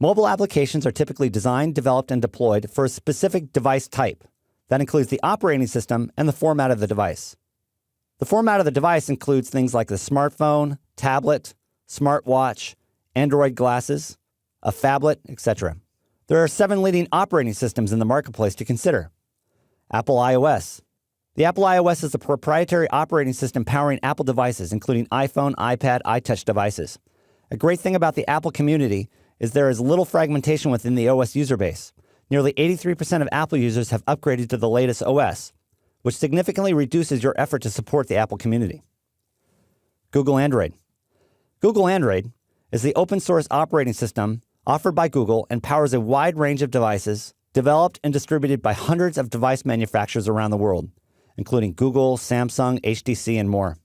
Mobile applications are typically designed, developed, and deployed for a specific device type. That includes the operating system and the format of the device. The format of the device includes things like the smartphone, tablet, smartwatch, Android glasses, a phablet, etc. There are 7 leading operating systems in the marketplace to consider. Apple iOS. The Apple iOS is a proprietary operating system powering Apple devices, including iPhone, iPad, iTouch devices. A great thing about the Apple community is there is little fragmentation within the OS user base. Nearly 83% of Apple users have upgraded to the latest OS, which significantly reduces your effort to support the Apple community. Google Android. Google Android is the open source operating system offered by Google and powers a wide range of devices developed and distributed by hundreds of device manufacturers around the world, including Google, Samsung, HTC, and more.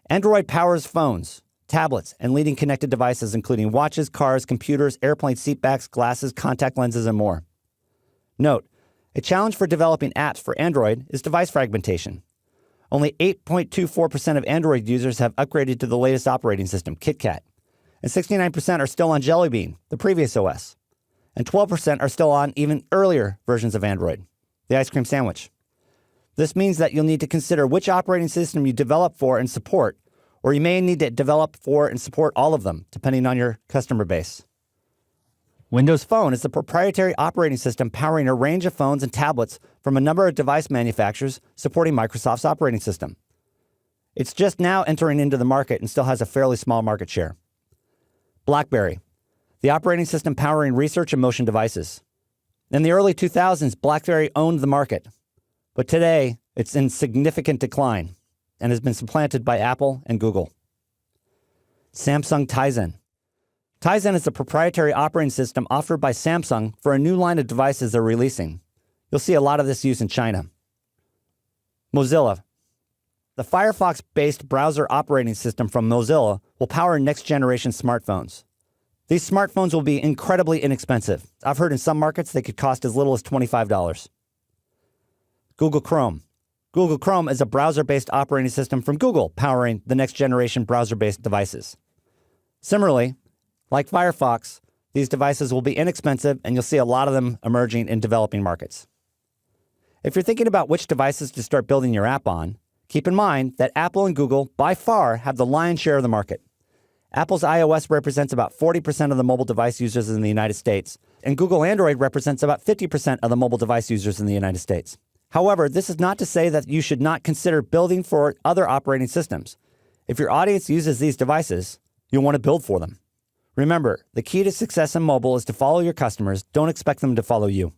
Android powers phones, tablets, and leading connected devices including watches, cars, computers, airplane seatbacks, glasses, contact lenses, and more. Note, a challenge for developing apps for Android is device fragmentation. Only 8.24% of Android users have upgraded to the latest operating system, KitKat, and 69% are still on Jelly Bean, the previous OS, and 12% are still on even earlier versions of Android, the ice cream sandwich. This means that you'll need to consider which operating system you develop for and support, or you may need to develop for and support all of them, depending on your customer base. Windows Phone is the proprietary operating system powering a range of phones and tablets from a number of device manufacturers supporting Microsoft's operating system. It's just now entering into the market and still has a fairly small market share. BlackBerry, the operating system powering research and motion devices. In the early 2000s, BlackBerry owned the market, but today it's in significant decline and has been supplanted by Apple and Google. Samsung Tizen. Tizen is a proprietary operating system offered by Samsung for a new line of devices they're releasing. You'll see a lot of this used in China. Mozilla. The Firefox-based browser operating system from Mozilla will power next-generation smartphones. These smartphones will be incredibly inexpensive. I've heard in some markets they could cost as little as $25. Google Chrome. Google Chrome is a browser-based operating system from Google powering the next-generation browser-based devices. Similarly, like Firefox, these devices will be inexpensive, and you'll see a lot of them emerging in developing markets. If you're thinking about which devices to start building your app on, keep in mind that Apple and Google, by far, have the lion's share of the market. Apple's iOS represents about 40% of the mobile device users in the United States, and Google Android represents about 50% of the mobile device users in the United States. However, this is not to say that you should not consider building for other operating systems. If your audience uses these devices, you'll want to build for them. Remember, the key to success in mobile is to follow your customers. Don't expect them to follow you.